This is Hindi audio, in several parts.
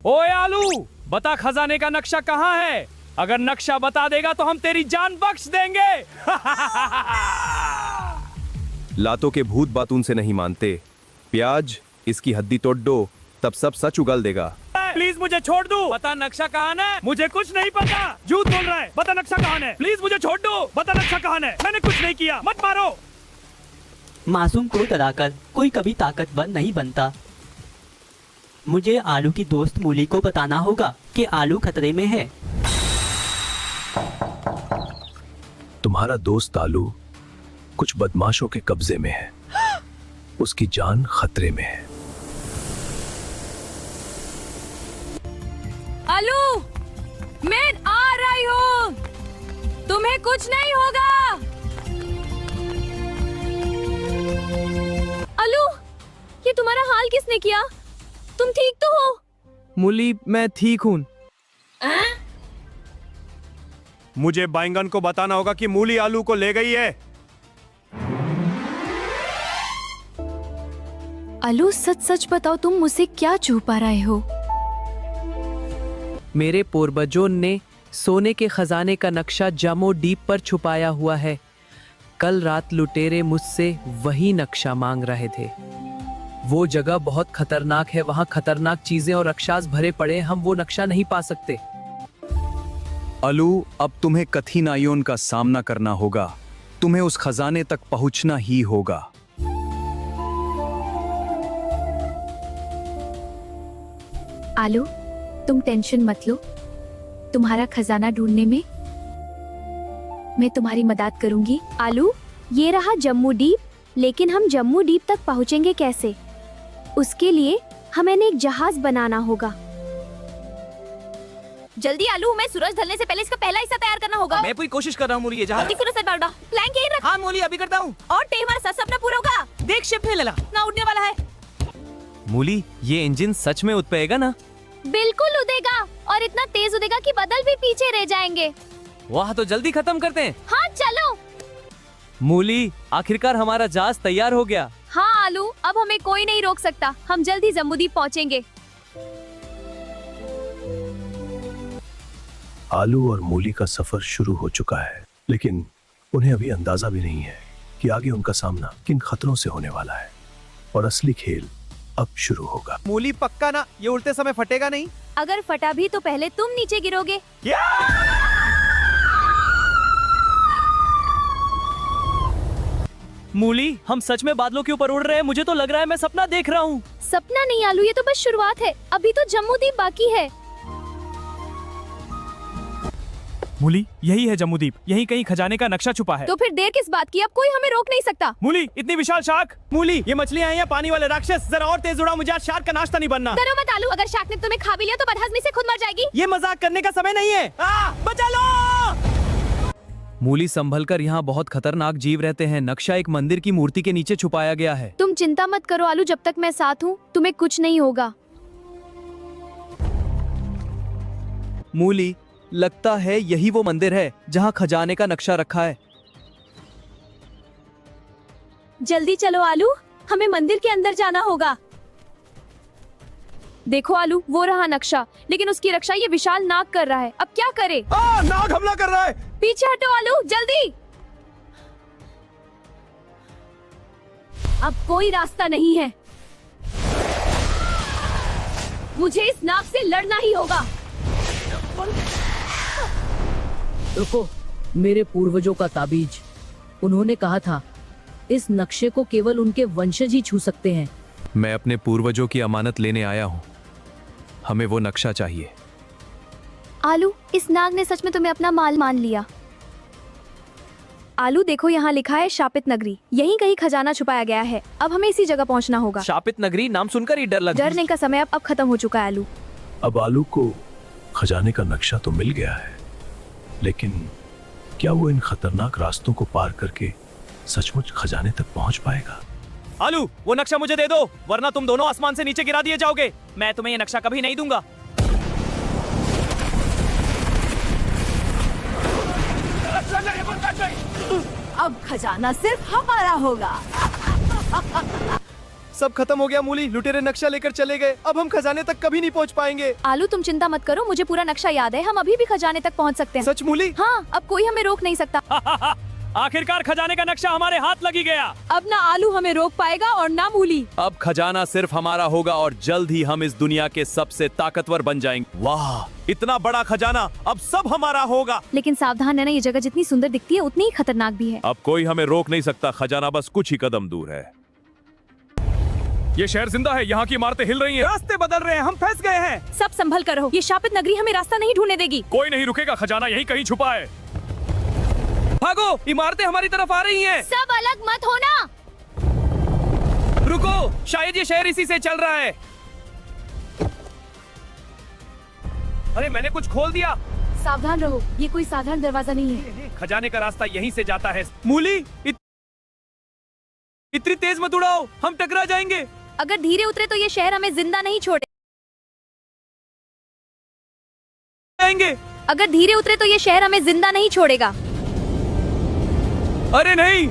ओए आलू, बता खजाने का नक्शा कहाँ है? अगर नक्शा बता देगा तो हम तेरी जान बख्श देंगे। लातों के भूत बातून से नहीं मानते। प्याज, इसकी हड्डी तोड़ दो, तब सब सच उगल देगा। प्लीज मुझे छोड़ दो। बता नक्शा कहाँ है? मुझे कुछ नहीं पता। झूठ बोल रहा है। बता नक्शा कहाँ है? प्लीज मुझे छोड़ दो। बता नक्शा कहाँ है? मैंने कुछ नहीं किया, मत मारो। मासूम को डराकर कोई कभी ताकतवर नहीं बनता। मुझे आलू की दोस्त मूली को बताना होगा कि आलू खतरे में है। तुम्हारा दोस्त आलू कुछ बदमाशों के कब्जे में है। उसकी जान खतरे में है। आलू, मैं आ रही हूँ, तुम्हें कुछ नहीं होगा। आलू, ये तुम्हारा हाल किसने किया? तुम ठीक तो हो? मूली, मैं ठीक हूँ। मुझे बैंगन को बताना होगा कि मूली आलू को ले गई है। आलू, सच सच बताओ, तुम मुझसे क्या छुपा रहे हो? मेरे पूर्वजों ने सोने के खजाने का नक्शा जामो डीप पर छुपाया हुआ है। कल रात लुटेरे मुझसे वही नक्शा मांग रहे थे। वो जगह बहुत खतरनाक है, वहाँ खतरनाक चीजें और राक्षस भरे पड़े। हम वो नक्शा नहीं पा सकते। आलू, अब तुम्हें कठिनाइयों का सामना करना होगा। तुम्हें उस खजाने तक पहुंचना ही होगा। आलू, तुम टेंशन मत लो। तुम्हारा खजाना ढूंढने में मैं तुम्हारी मदद करूंगी। आलू, ये रहा जम्मू डीप, लेकिन हम जम्मू डीप तक पहुंचेंगे कैसे? उसके लिए हमें एक जहाज बनाना होगा। जल्दी आलू, हमें सूरज ढलने से पहले इसका पहला हिस्सा तैयार करना होगा। मैं पूरी कोशिश कर रहा हूँ मूली, ये जहाज। प्लान यही रख। हाँ मूली, अभी करता हूँ। और ते हमारा सपना पूरा होगा। देख शिप हिल रहा। ना उड़ने वाला है। मूली, ये इंजन सच में उड़ पाएगा ना? बिल्कुल उड़ेगा, और इतना तेज उड़ेगा कि बादल भी पीछे रह जाएंगे। वाह, तो जल्दी खत्म करते हैं। हाँ चलो। मूली, आखिरकार हमारा जहाज तैयार हो गया। हाँ आलू, अब हमें कोई नहीं रोक सकता। हम जल्दी जम्बूद्वीप पहुँचेंगे। आलू और मूली का सफर शुरू हो चुका है, लेकिन उन्हें अभी अंदाजा भी नहीं है कि आगे उनका सामना किन खतरों से होने वाला है। और असली खेल अब शुरू होगा। मूली, पक्का ना ये उड़ते समय फटेगा नहीं? अगर फटा भी तो पहले तुम नीचे गिरोगे। मूली, हम सच में बादलों के ऊपर उड़ रहे हैं। मुझे तो लग रहा है मैं सपना देख रहा हूँ। सपना नहीं आलू, ये तो बस शुरुआत है। अभी तो जम्बूद्वीप बाकी है। मूली, यही है जम्बूद्वीप। यहीं कहीं खजाने का नक्शा छुपा है। तो फिर देर किस बात की? अब कोई हमें रोक नहीं सकता। मूली, इतनी विशाल शार्क। मूली, ये मछलियाँ हैं या पानी वाले राक्षस? जरा और तेज उड़ाओ, मुझे आज शार्क का नाश्ता नहीं बनना। डरो मत आलू, अगर शार्क ने तुम्हें खा भी लिया तो बदहजमी से खुद मर जाएगी। ये मजाक करने का समय नहीं है। बचा लो। मूली, संभल कर, यहाँ बहुत खतरनाक जीव रहते हैं। नक्शा एक मंदिर की मूर्ति के नीचे छुपाया गया है। तुम चिंता मत करो आलू, जब तक मैं साथ हूँ तुम्हें कुछ नहीं होगा। मूली, लगता है यही वो मंदिर है जहाँ खजाने का नक्शा रखा है। जल्दी चलो आलू, हमें मंदिर के अंदर जाना होगा। देखो आलू, वो रहा नक्शा, लेकिन उसकी रक्षा ये विशाल नाग कर रहा है। अब क्या करे? नाग हमला कर रहा है। पीछे हटो आलू, जल्दी। अब कोई रास्ता नहीं है। मुझे इस नाग से लड़ना ही होगा। रुको, मेरे पूर्वजों का ताबीज। उन्होंने कहा था इस नक्शे को केवल उनके वंशज ही छू सकते हैं। मैं अपने पूर्वजों की अमानत लेने आया हूँ। हमें वो नक्शा चाहिए। आलू, इस नाग ने सच में तुम्हें अपना माल मान लिया। आलू देखो, यहाँ लिखा है शापित नगरी। यहीं कहीं खजाना छुपाया गया है। अब हमें इसी जगह पहुँचना होगा। शापित नगरी, नाम सुनकर ही डर लग। डरने का समय अब खत्म हो चुका है आलू। अब आलू को खजाने का नक्शा तो मिल गया है, लेकिन क्या वो इन खतरनाक रास्तों को पार करके सचमुच खजाने तक पहुंच पाएगा? आलू, वो नक्शा मुझे दे दो, वरना तुम दोनों आसमान से नीचे गिरा दिए जाओगे। मैं तुम्हें ये नक्शा कभी नहीं दूंगा। अब खजाना सिर्फ हमारा होगा। सब खत्म हो गया मूली, लुटेरे नक्शा लेकर चले गए। अब हम खजाने तक कभी नहीं पहुंच पाएंगे। आलू तुम चिंता मत करो, मुझे पूरा नक्शा याद है, हम अभी भी खजाने तक पहुंच सकते हैं। सच मूली? हाँ, अब कोई हमें रोक नहीं सकता। आखिरकार खजाने का नक्शा हमारे हाथ लगी गया। अब ना आलू हमें रोक पाएगा और ना मूली। अब खजाना सिर्फ हमारा होगा और जल्द ही हम इस दुनिया के सबसे ताकतवर बन जाएंगे। वाह, इतना बड़ा खजाना, अब सब हमारा होगा। लेकिन सावधान रहना, ये जगह जितनी सुंदर दिखती है उतनी ही खतरनाक भी है। अब कोई हमें रोक नहीं सकता, खजाना बस कुछ ही कदम दूर है। ये शहर जिंदा है, यहाँ की इमारतें हिल रही हैं। रास्ते बदल रहे हैं, हम फंस गए हैं। सब संभल कर रहो, ये शापित नगरी हमें रास्ता नहीं ढूंढने देगी। कोई नहीं रुकेगा, खजाना यहीं कहीं छुपा है। भागो, इमारतें हमारी तरफ आ रही हैं। सब अलग मत होना। रुको, शायद ये शहर इसी से चल रहा है। अरे मैंने कुछ खोल दिया। सावधान रहो, ये कोई साधारण दरवाजा नहीं है। खजाने का रास्ता यहीं से जाता है। मूली, इतनी तेज मत उड़ाओ, हम टकरा जाएंगे। अगर धीरे उतरे तो ये शहर हमें जिंदा नहीं जाएंगे। अगर धीरे उतरे तो ये शहर हमें जिंदा नहीं छोड़ेगा। अरे नहीं,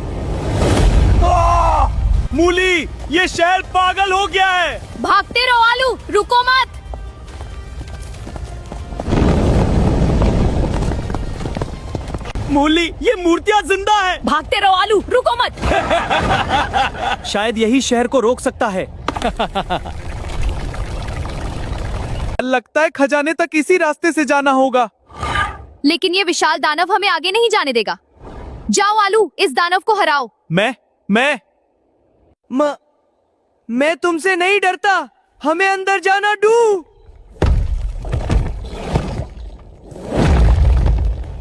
मूली, ये शहर पागल हो गया है। भागते रहो आलू, रुको मत। मूली, ये मूर्तियां जिंदा है। भागते रहो आलू, रुको मत। शायद यही शहर को रोक सकता है। लगता है खजाने तक इसी रास्ते से जाना होगा। लेकिन ये विशाल दानव हमें आगे नहीं जाने देगा। जाओ आलू, इस दानव को हराओ। मैं तुमसे नहीं डरता, हमें अंदर जाना दो।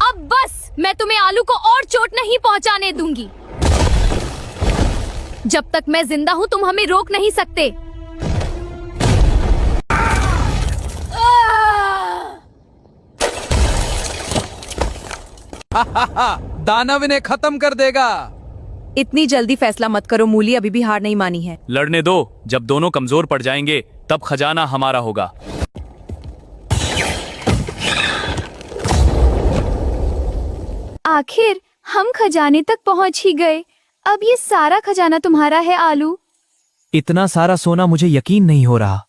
अब बस, मैं तुम्हें आलू को और चोट नहीं पहुंचाने दूंगी। जब तक मैं जिंदा हूं तुम हमें रोक नहीं सकते। दानव इन्हें खत्म कर देगा। इतनी जल्दी फैसला मत करो, मूली अभी भी हार नहीं मानी है। लड़ने दो, जब दोनों कमजोर पड़ जाएंगे तब खजाना हमारा होगा। आखिर हम खजाने तक पहुंच ही गए। अब ये सारा खजाना तुम्हारा है आलू। इतना सारा सोना मुझे यकीन नहीं हो रहा।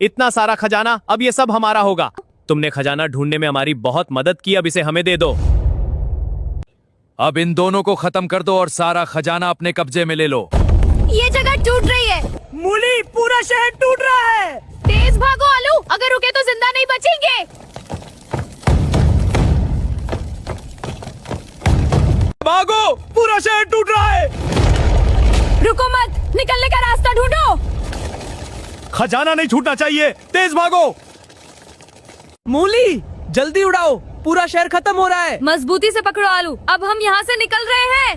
इतना सारा खजाना, अब ये सब हमारा होगा। तुमने खजाना ढूंढने में हमारी बहुत मदद की, अब इसे हमें दे दो। अब इन दोनों को खत्म कर दो और सारा खजाना अपने कब्जे में ले लो। ये जगह टूट रही है। मूली, पूरा शहर टूट रहा है। तेज भागो आलू, अगर रुके तो जिंदा नहीं बचेंगे। भागो, पूरा शहर टूट रहा है। रुको मत, निकलने का रास्ता ढूंढो। खजाना नहीं छूटना चाहिए, तेज भागो। मूली, जल्दी उड़ाओ, पूरा शहर खत्म हो रहा है। मजबूती से पकड़ो आलू, अब हम यहाँ से निकल रहे हैं।